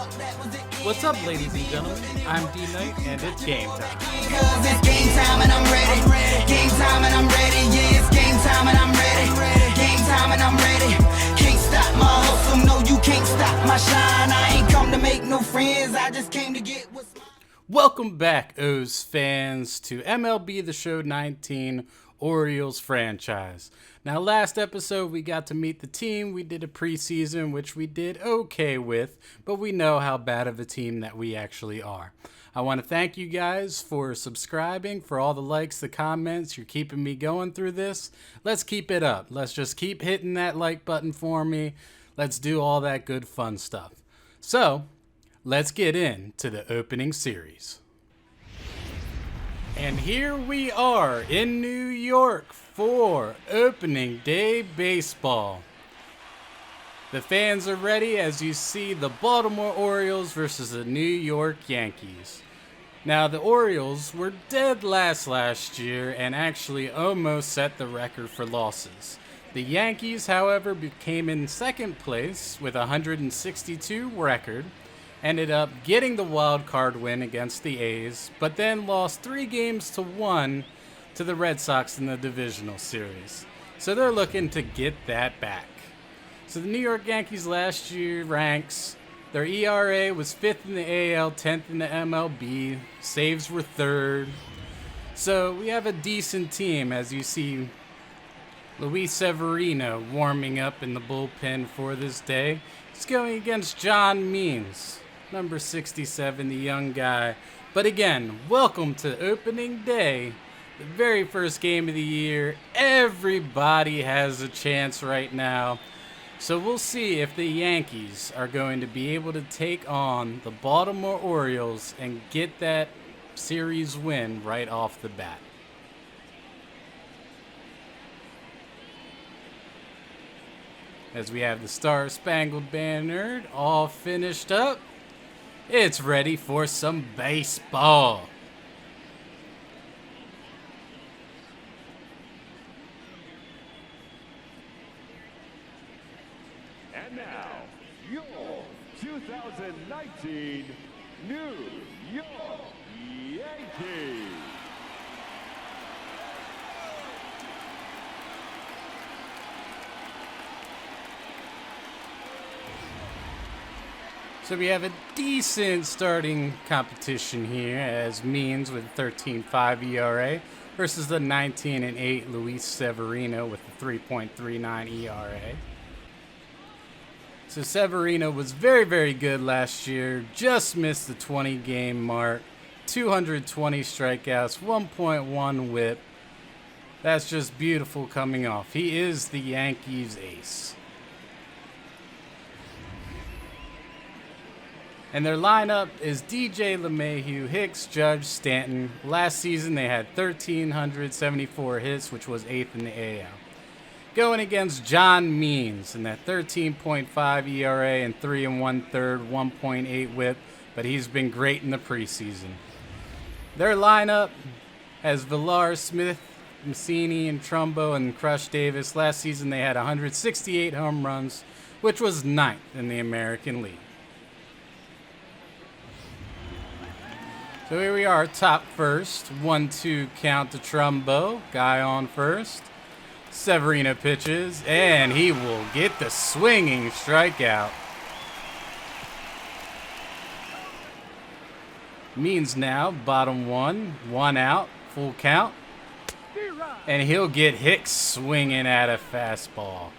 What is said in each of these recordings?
What's up, ladies and gentlemen? I'm D.Knight, and it's game time. Cause it's game time and I'm ready. Game time and I'm ready. Yeah, it's game time and I'm ready. Game time and I'm ready. Can't stop my hustle. No, you can't stop my shine. I ain't come to make no friends. I just came to get what's mine. Welcome back, O's fans, to MLB The Show 19 Orioles franchise. Now, last episode, we got to meet the team. We did a preseason, which we did okay with, but we know how bad of a team that we actually are. I want to thank you guys for subscribing, for all the likes, the comments. You're keeping me going through this. Let's keep it up. Let's just keep hitting that like button for me. Let's do all that good fun stuff. So, let's get into the opening series. And here we are in New York for opening day baseball. The fans are ready as you see the Baltimore Orioles versus the New York Yankees. Now, the Orioles were dead last year and actually almost set the record for losses. The Yankees, however, came in second place with a 162 record, ended up getting the wild card win against the A's, but then lost 3-1 to the Red Sox in the divisional series. So they're looking to get that back. So the New York Yankees last year ranks, their ERA was 5th in the AL, 10th in the MLB, saves were 3rd. So we have a decent team, as you see Luis Severino warming up in the bullpen for this day. He's going against John Means, number 67, the young guy. But again, welcome to opening day, the very first game of the year. Everybody has a chance right now. So we'll see if the Yankees are going to be able to take on the Baltimore Orioles and get that series win right off the bat. As we have the Star Spangled Banner all finished up, it's ready for some baseball. And now, your 2019 New York Yankees. So we have a decent starting competition here, as Means with a 13.5 ERA versus the 19-8 Luis Severino with a 3.39 ERA. So Severino was very, very good last year, just missed the 20-game mark, 220 strikeouts, 1.1 whip. That's just beautiful coming off. He is the Yankees' ace. And their lineup is DJ LeMahieu, Hicks, Judge, Stanton. Last season they had 1,374 hits, which was 8th in the AL. Going against John Means in that 13.5 ERA and 3 1/3, 1.8 whip, but he's been great in the preseason. Their lineup has Villar, Smith, Mancini, and Trumbo, and Crush Davis. Last season they had 168 home runs, which was 9th in the American League. So here we are, top first. 1-2 count to Trumbo. Guy on first. Severino pitches, and he will get the swinging strikeout. Means now, bottom one out, full count. And he'll get Hicks swinging at a fastball.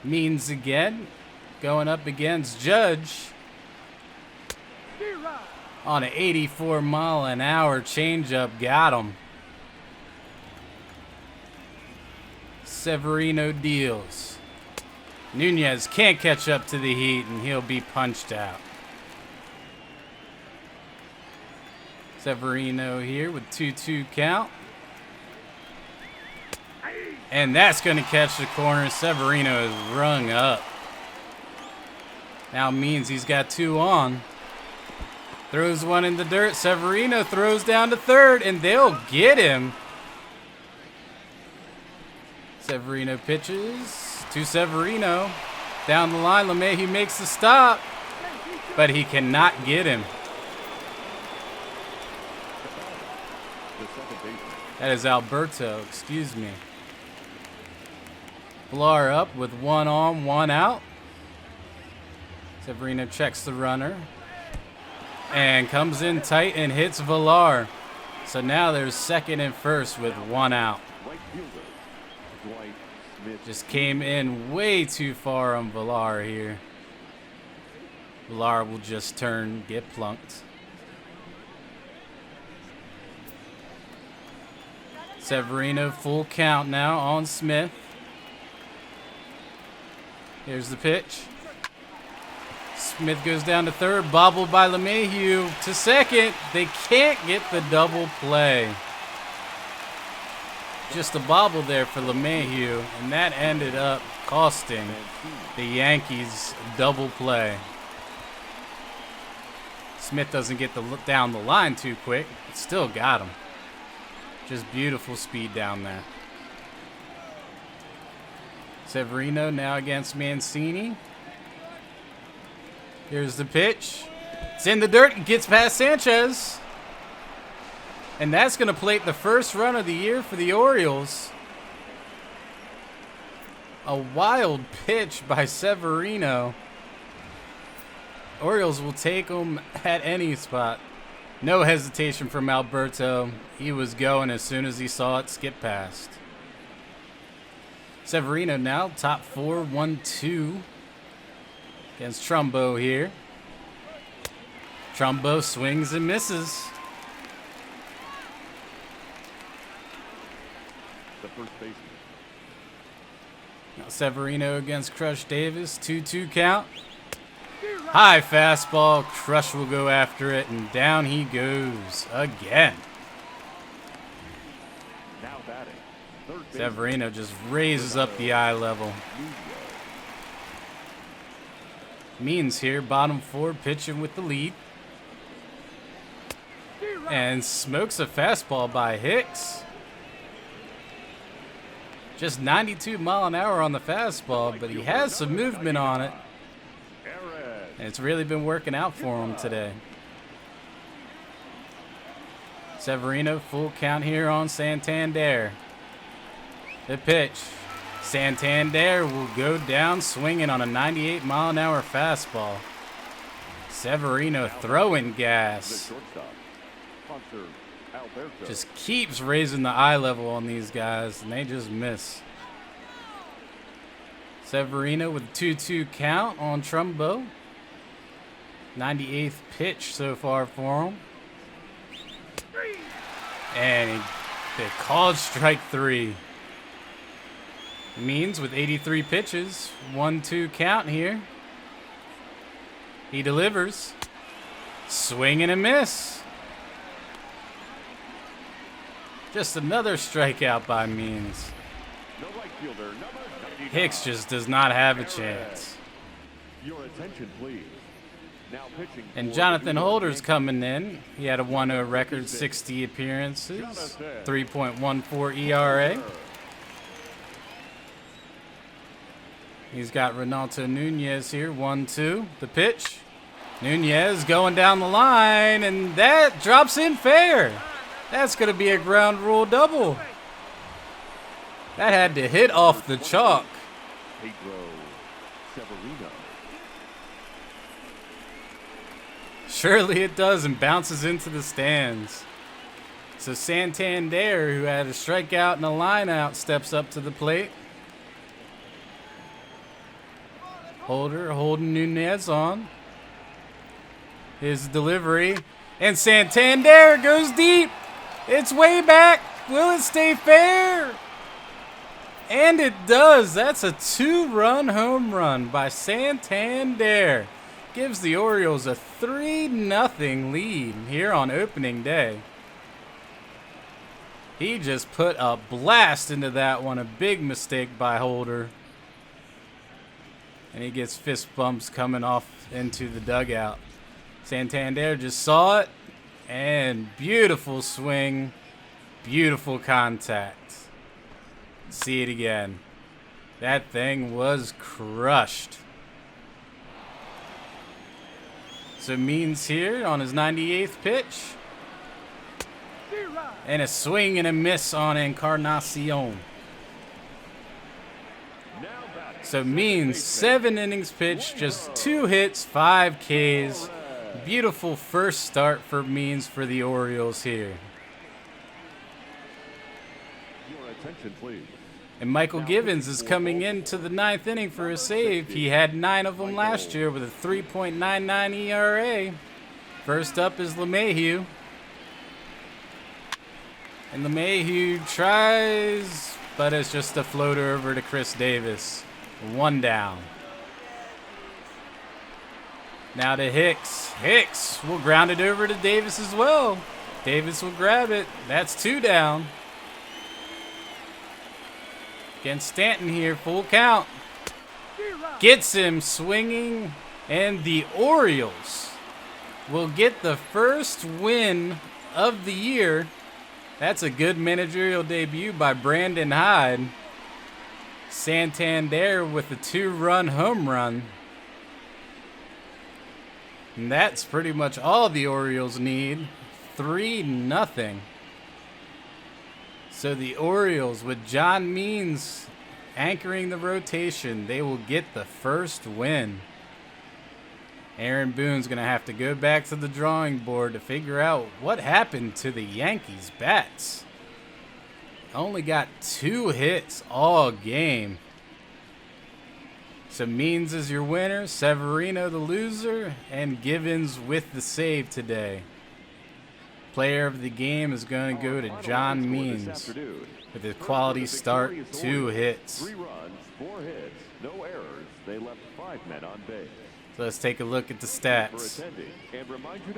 Means again, going up against Judge on an 84-mile-an-hour changeup, got him. Severino deals. Nunez can't catch up to the heat, and he'll be punched out. Severino here with 2-2 count. And that's going to catch the corner. Severino is rung up. Now Means he's got 2 on. Throws one in the dirt. Severino throws down to third, and they'll get him. Severino pitches to Severino. Down the line, LeMahieu makes the stop, but he cannot get him. That is Alberto, excuse me. Villar up with 1 on, 1 out. Severino checks the runner and comes in tight and hits Villar. So now there's second and first with 1 out. Just came in way too far on Villar here. Villar will just get plunked. Severino full count now on Smith. Here's the pitch. Smith goes down to third, bobbled by LeMahieu to second. They can't get the double play. Just a bobble there for LeMahieu, and that ended up costing the Yankees double play. Smith doesn't get down the line too quick, but still got him. Just beautiful speed down there. Severino now against Mancini. Here's the pitch. It's in the dirt. It gets past Sanchez. And that's going to plate the first run of the year for the Orioles. A wild pitch by Severino. Orioles will take him at any spot. No hesitation from Alberto. He was going as soon as he saw it skip past. Severino now, top 4, 1-2 against Trumbo here. Trumbo swings and misses. The first baseman. Now Severino against Crush Davis, 2-2 count. High fastball, Crush will go after it, and down he goes again. Now batting. Third baseman. Severino just raises up the eye level. Means here, bottom 4, pitching with the lead. And smokes a fastball by Hicks. Just 92 mile an hour on the fastball, but he has some movement on it. And it's really been working out for him today. Severino, full count here on Santander. The pitch. Santander will go down swinging on a 98 mile an hour fastball. Severino throwing gas. Just keeps raising the eye level on these guys, and they just miss. Severino with a 2-2 count on Trumbo. 98th pitch so far for him. And they called strike 3. Means with 83 pitches, 1-2 count here. He delivers. Swing and a miss. Just another strikeout by Means. No right fielder, number 99. Hicks just does not have a chance. Your attention, please. Now pitching. And for Jonathan the New York Holder's coming in. He had a 1-0 record, 60 appearances, 3.14 ERA. He's got Renato Nunez here, 1-2. The pitch. Nunez going down the line, and that drops in fair. That's going to be a ground rule double. That had to hit off the chalk. Pedro Severino. Surely it does, and bounces into the stands. So Santander, who had a strikeout and a line out, steps up to the plate. Holder holding Nunez on. His delivery. And Santander goes deep. It's way back. Will it stay fair? And it does. That's a 2-run home run by Santander. Gives the Orioles a 3-0 lead here on opening day. He just put a blast into that one. A big mistake by Holder. And he gets fist bumps coming off into the dugout. Santander just saw it. And beautiful swing. Beautiful contact. See it again. That thing was crushed. So Means here on his 98th pitch. And a swing and a miss on Encarnacion. So Means 7 innings pitched, just 2 hits, 5 Ks. Beautiful first start for Means for the Orioles here. Your attention, please. And Michael Givens is coming into the 9th inning for a save. He had 9 of them last year with a 3.99 ERA. First up is LeMahieu. And LeMahieu tries, but it's just a floater over to Chris Davis. 1 down. Now to Hicks. Hicks will ground it over to Davis as well. Davis will grab it. That's 2 down. Against Stanton here, full count. Gets him swinging, and the Orioles will get the first win of the year. That's a good managerial debut by Brandon Hyde. Santander with a 2-run home run. And that's pretty much all the Orioles need. 3-0. So the Orioles, with John Means anchoring the rotation, they will get the first win. Aaron Boone's going to have to go back to the drawing board to figure out what happened to the Yankees' bats. Only got 2 hits all game. So Means is your winner, Severino the loser, and Givens with the save today. Player of the game is going to go to John Means with a quality start, 2 hits. 3 runs, 4 hits, no errors. They left 5 men on base. So let's take a look at the stats.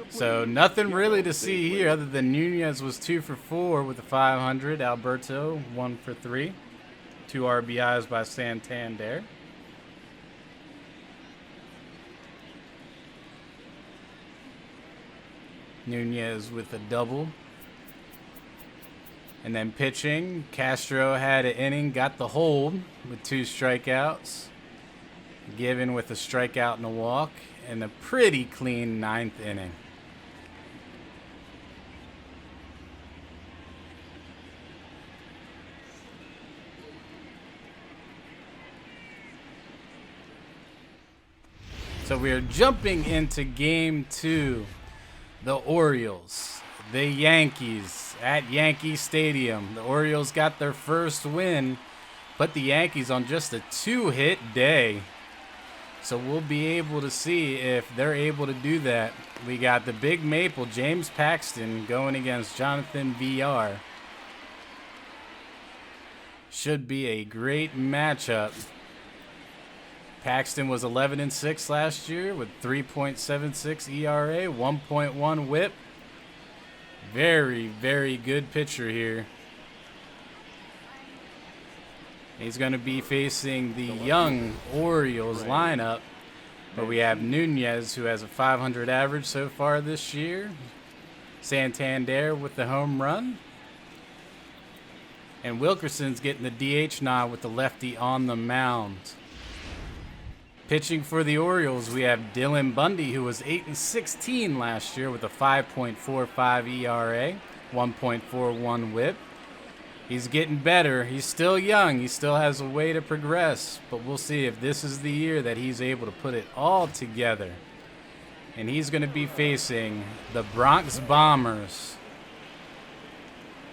So nothing really to see here other than Nunez was 2 for 4 with a 500. Alberto 1 for 3. 2 RBIs by Santander. Nunez with a double. And then pitching, Castro had an inning, got the hold with 2 strikeouts. Given with a strikeout and a walk, and a pretty clean 9th inning. So we are jumping into game 2. The Orioles, the Yankees at Yankee Stadium. The Orioles got their first win, put the Yankees on just a 2-hit day. So we'll be able to see if they're able to do that. We got the Big Maple, James Paxton, going against Jonathan VR. Should be a great matchup. Paxton was 11-6 last year with 3.76 ERA, 1.1 WHIP. Very, very good pitcher here. He's going to be facing the young Orioles lineup. But we have Nunez, who has a 500 average so far this year. Santander with the home run. And Wilkerson's getting the DH nod with the lefty on the mound. Pitching for the Orioles, we have Dylan Bundy, who was 8-16 last year with a 5.45 ERA, 1.41 WHIP. He's getting better. He's still young. He still has a way to progress. But we'll see if this is the year that he's able to put it all together. And he's going to be facing the Bronx Bombers.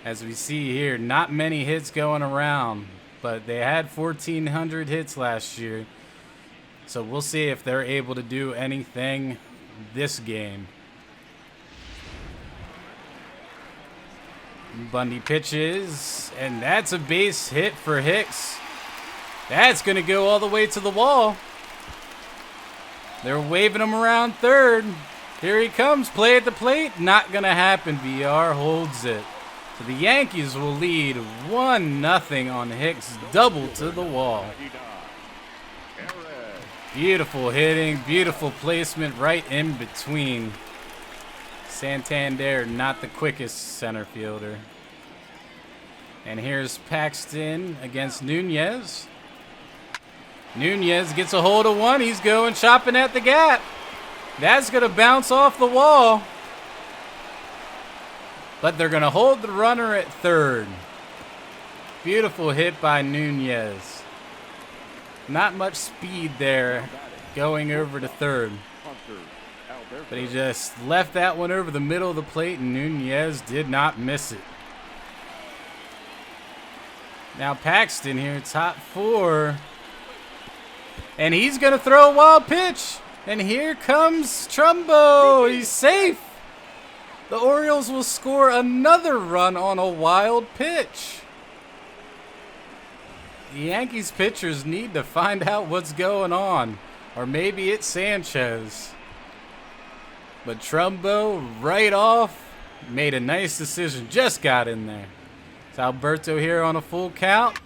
As we see here, not many hits going around, but they had 1,400 hits last year. So we'll see if they're able to do anything this game. Bundy pitches, and that's a base hit for Hicks. That's going to go all the way to the wall. They're waving him around third. Here he comes, play at the plate. Not going to happen. VR holds it. So the Yankees will lead 1-0 on Hicks, double to the wall. Beautiful hitting, beautiful placement right in between. Santander, not the quickest center fielder. And here's Paxton against Nunez. Nunez gets a hold of one. He's going chopping at the gap. That's going to bounce off the wall. But they're going to hold the runner at third. Beautiful hit by Nunez. Not much speed there going over to third. But he just left that one over the middle of the plate, and Nunez did not miss it. Now Paxton here, top four. And he's going to throw a wild pitch. And here comes Trumbo. He's safe. The Orioles will score another run on a wild pitch. The Yankees pitchers need to find out what's going on. Or maybe it's Sanchez. But Trumbo, right off, made a nice decision. Just got in there. It's Alberto here on a full count.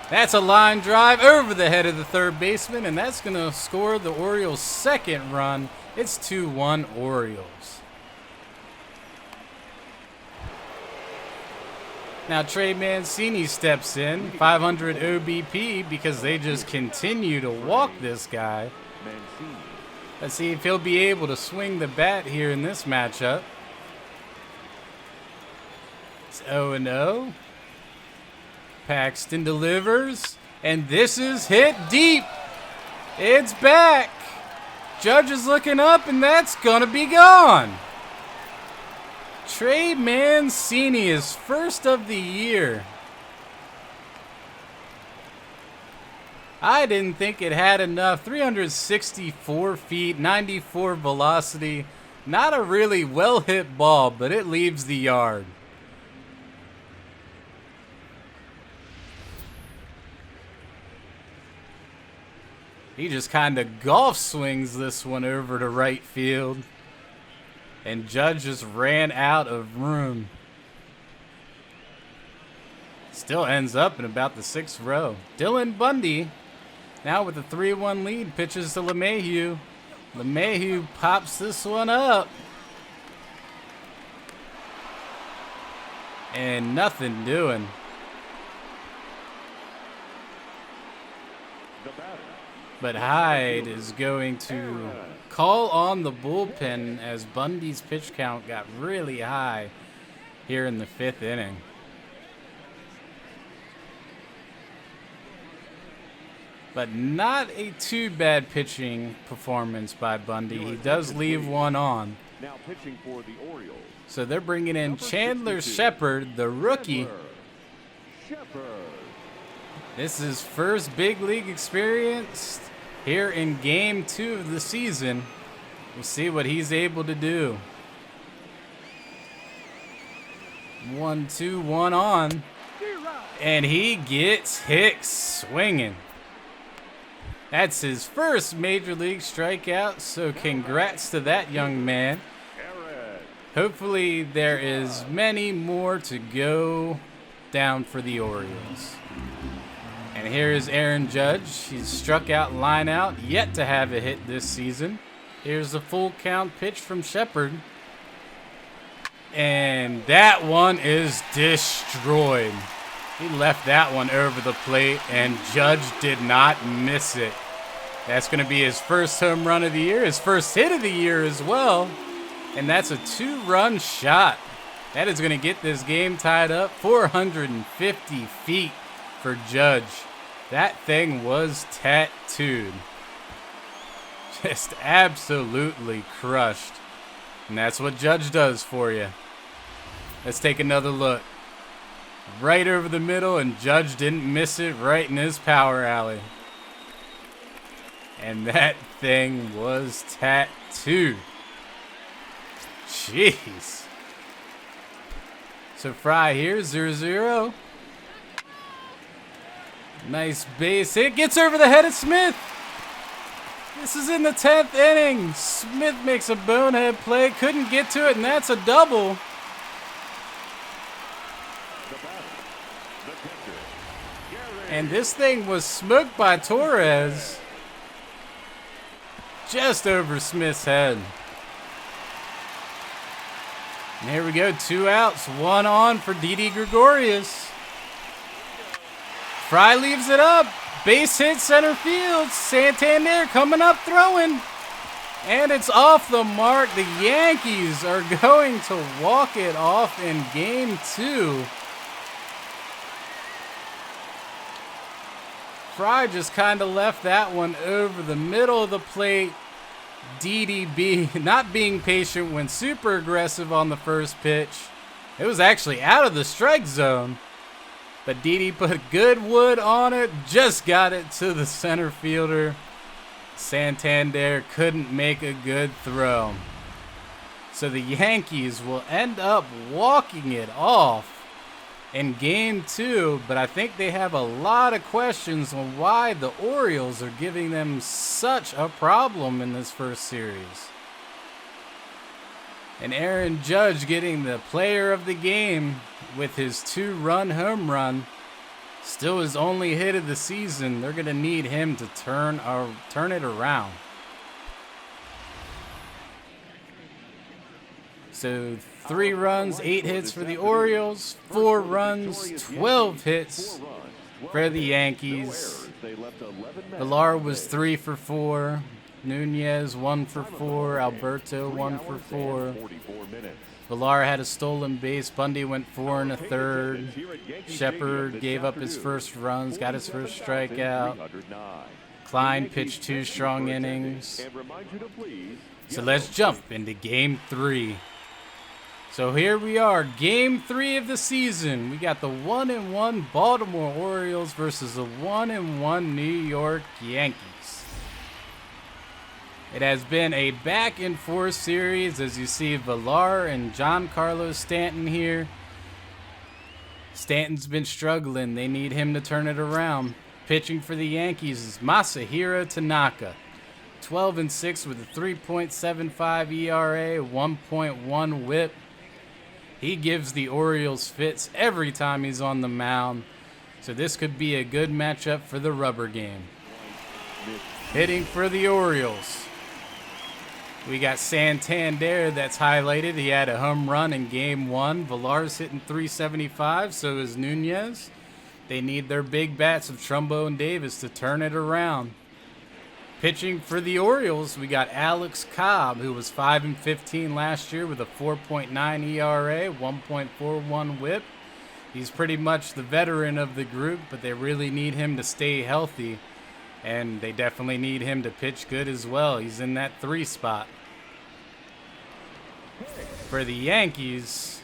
That's a line drive over the head of the third baseman, and that's going to score the Orioles' second run. It's 2-1 Orioles. Now Trey Mancini steps in, 500 OBP, because they just continue to walk this guy. Let's see if he'll be able to swing the bat here in this matchup. It's 0-0. Paxton delivers, and this is hit deep. It's back. Judge is looking up, and that's gonna be gone. Trey Mancini is first of the year. I didn't think it had enough. 364 feet, 94 velocity. Not a really well hit ball, but it leaves the yard. He just kind of golf swings this one over to right field. And Judge just ran out of room. Still ends up in about the 6th row. Dylan Bundy, now with a 3-1 lead, pitches to LeMahieu. LeMahieu pops this one up. And nothing doing. But Hyde is going to call on the bullpen as Bundy's pitch count got really high here in the 5th inning. But not a too bad pitching performance by Bundy. He does leave one on. Now pitching for the Orioles. So they're bringing in Chandler Shepard, the rookie. This is first big league experience here in game 2 of the season. We'll see what he's able to do. 1-2, 1 on. And he gets Hicks swinging. That's his first major league strikeout, so congrats to that young man. Hopefully there is many more to go down for the Orioles. And here is Aaron Judge. He's struck out, line out, yet to have a hit this season. Here's the full count pitch from Shepard. And that one is destroyed. He left that one over the plate, and Judge did not miss it. That's going to be his first home run of the year, his first hit of the year as well. And that's a 2-run shot. That is going to get this game tied up. 450 feet for Judge. That thing was tattooed. Just absolutely crushed. And that's what Judge does for you. Let's take another look. Right over the middle, and Judge didn't miss it right in his power alley. And that thing was tattooed. Jeez. So Fry here, 0-0. Nice base hit. Gets over the head of Smith. This is in the 10th inning. Smith makes a bonehead play. Couldn't get to it, and that's a double. And this thing was smoked by Torres. Just over Smith's head. And here we go. 2 outs, 1 on for Didi Gregorius. Fry leaves it up. Base hit center field. Santander coming up throwing. And it's off the mark. The Yankees are going to walk it off in game 2. Fry just kind of left that one over the middle of the plate. DDB not being patient, went super aggressive on the first pitch. It was actually out of the strike zone. But Didi put good wood on it, just got it to the center fielder. Santander couldn't make a good throw. So the Yankees will end up walking it off in game 2, but I think they have a lot of questions on why the Orioles are giving them such a problem in this first series. And Aaron Judge getting the player of the game with his 2-run home run. Still his only hit of the season. They're going to need him to turn it around. So 3 runs, 8 hits for the Orioles, 4 runs, 12 hits for the Yankees. Villar was 3 for 4. Nunez 1 for 4. Alberto 1 for 4. Villar had a stolen base. Bundy went 4 1/3. Shepard gave up his first runs, got his first strikeout. Klein pitched 2 strong innings. So let's jump into game 3. So here we are, game 3 of the season. We got the 1-1 Baltimore Orioles versus the 1-1 New York Yankees. It has been a back and forth series, as you see Villar and Giancarlo Stanton here. Stanton's been struggling. They need him to turn it around. Pitching for the Yankees is Masahiro Tanaka. 12-6 with a 3.75 ERA, 1.1 whip. He gives the Orioles fits every time he's on the mound. So this could be a good matchup for the rubber game. Hitting for the Orioles, we got Santander that's highlighted. He had a home run in game 1. Villar's hitting 375, so is Nunez. They need their big bats of Trumbo and Davis to turn it around. Pitching for the Orioles, we got Alex Cobb, who was 5-15 last year with a 4.9 ERA, 1.41 whip. He's pretty much the veteran of the group, but they really need him to stay healthy. And they definitely need him to pitch good as well. He's in that 3 spot. For the Yankees,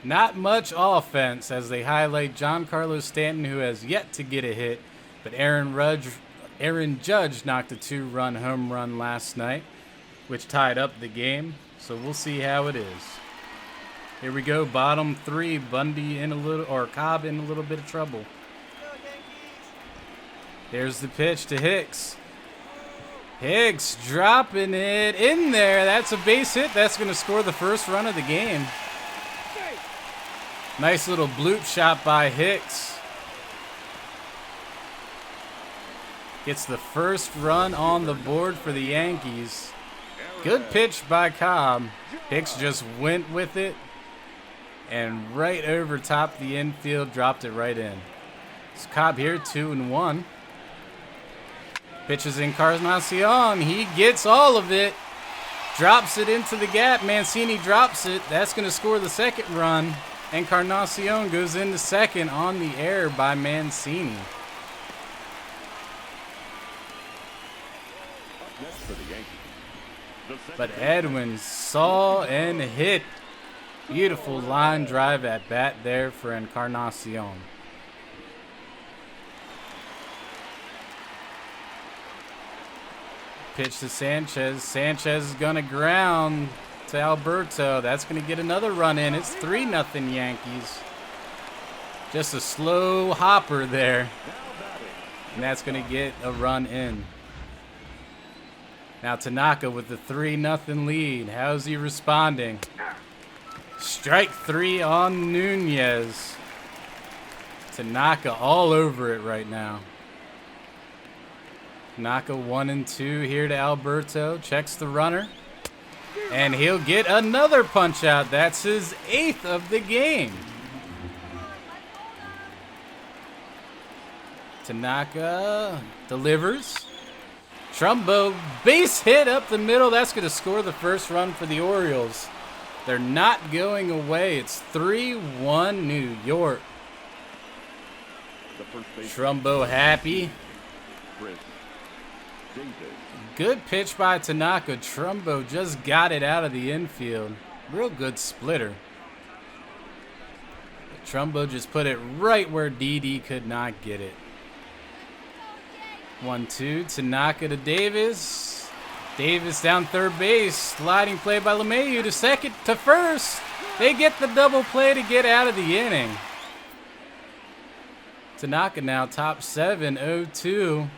not much offense as they highlight Giancarlo Stanton, who has yet to get a hit. But Aaron Judge knocked a 2-run home run last night, which tied up the game. So we'll see how it is. Here we go, bottom 3. Bundy in a little, or Cobb in a little bit of trouble. There's the pitch to Hicks. Hicks dropping it in there. That's a base hit. That's going to score the first run of the game. Nice little bloop shot by Hicks. Gets the first run on the board for the Yankees. Good pitch by Cobb. Hicks just went with it and right over top the infield, dropped it right in. It's Cobb here, 2-1. Pitches Encarnacion. He gets all of it. Drops it into the gap. Mancini drops it. That's going to score the second run. Encarnacion goes into second on the air by Mancini. But Edwin saw and hit. Beautiful line drive at bat there for Encarnacion. Pitch to Sanchez. Sanchez is going to ground to Alberto. That's going to get another run in. It's 3-0 Yankees. Just a slow hopper there. And that's going to get a run in. Now Tanaka with the 3-0 lead. How's he responding? Strike 3 on Nunez. Tanaka all over it right now. Tanaka 1-2 here to Alberto. Checks the runner. And he'll get another punch out. That's his 8th of the game. Tanaka delivers. Trumbo, base hit up the middle. That's going to score the first run for the Orioles. They're not going away. It's 3-1 New York. Trumbo happy. Good pitch by Tanaka. Trumbo just got it out of the infield. Real good splitter. But Trumbo just put it right where D.D. could not get it. 1-2. Tanaka to Davis. Davis down third base. Sliding play by LeMahieu to second to first. They get the double play to get out of the inning. Tanaka now top 7, 0-2.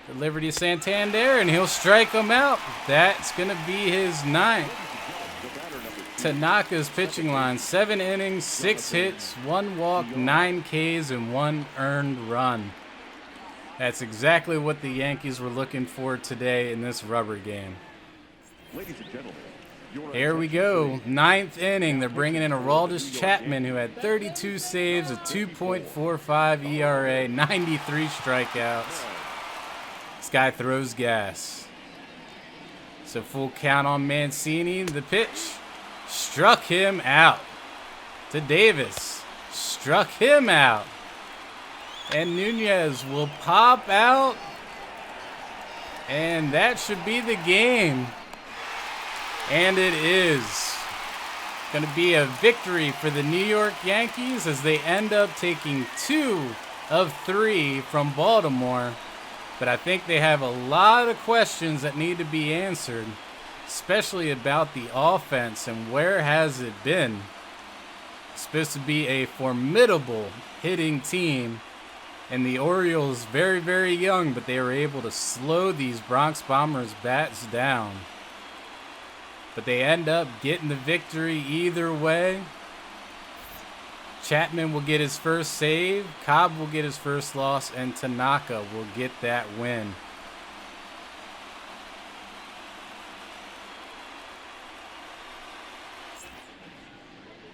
Delivery to Santander, and he'll strike him out. That's going to be his 9th. Tanaka's pitching line, 7 innings, 6 hits, 1 walk, 9 Ks, and 1 earned run. That's exactly what the Yankees were looking for today in this rubber game. Ladies and gentlemen, Here we go, 9th inning. They're bringing in Aroldis Chapman, who had 32 saves, a 2.45 ERA, 93 strikeouts. This guy throws gas. So full count on Mancini. The pitch struck him out. To Davis. Struck him out. And Nunez will pop out. And that should be the game. And it is. Going to be a victory for the New York Yankees as they end up taking 2 of 3 from Baltimore. But I think they have a lot of questions that need to be answered, especially about the offense and where has it been. It's supposed to be a formidable hitting team, and the Orioles very, very young, but they were able to slow these Bronx Bombers bats down. But they end up getting the victory either way. Chapman will get his first save, Cobb will get his first loss, and Tanaka will get that win.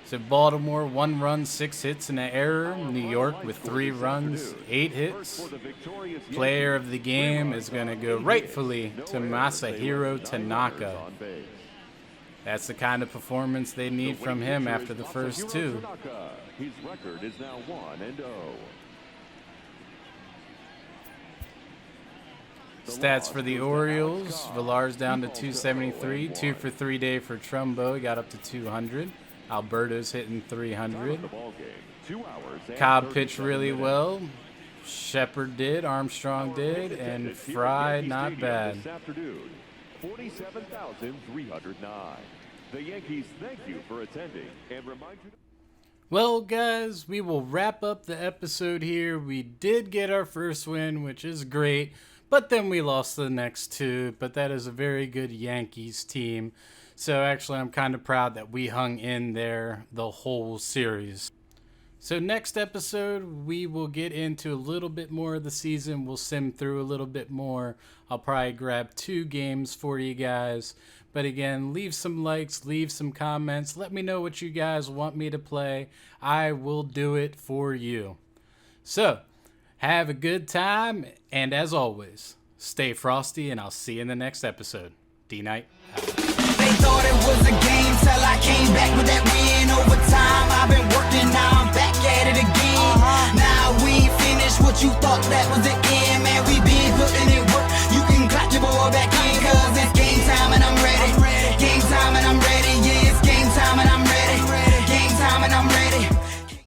So Baltimore, 1 run, 6 hits, and an error. New York with 3 runs, 8 hits. Player of the game is going to go rightfully to Masahiro Tanaka. That's the kind of performance they need from him after the first 2. His record is now 1-0. Stats for the Orioles. Villar's down to 273. 2 for 3 day for Trumbo. He got up to 200. Alberto's hitting 300. Cobb pitched really well. Shepard did. Armstrong did. And Fry not bad. 47,309. The Yankees thank you for attending and remind you. Well, guys, we will wrap up the episode here. We did get our first win, which is great, but then we lost the next 2. But that is a very good Yankees team. So actually, I'm kind of proud that we hung in there the whole series. So next episode, we will get into a little bit more of the season. We'll sim through a little bit more. I'll probably grab 2 games for you guys. But again, leave some likes, leave some comments. Let me know what you guys want me to play. I will do it for you. So, have a good time. And as always, stay frosty, and I'll see you in the next episode. D.Knight out. They thought it was a game till I came back with that win over time. I've been working, now I'm back at it again. Now we ain't finished what you thought that was the end, man. We been putting it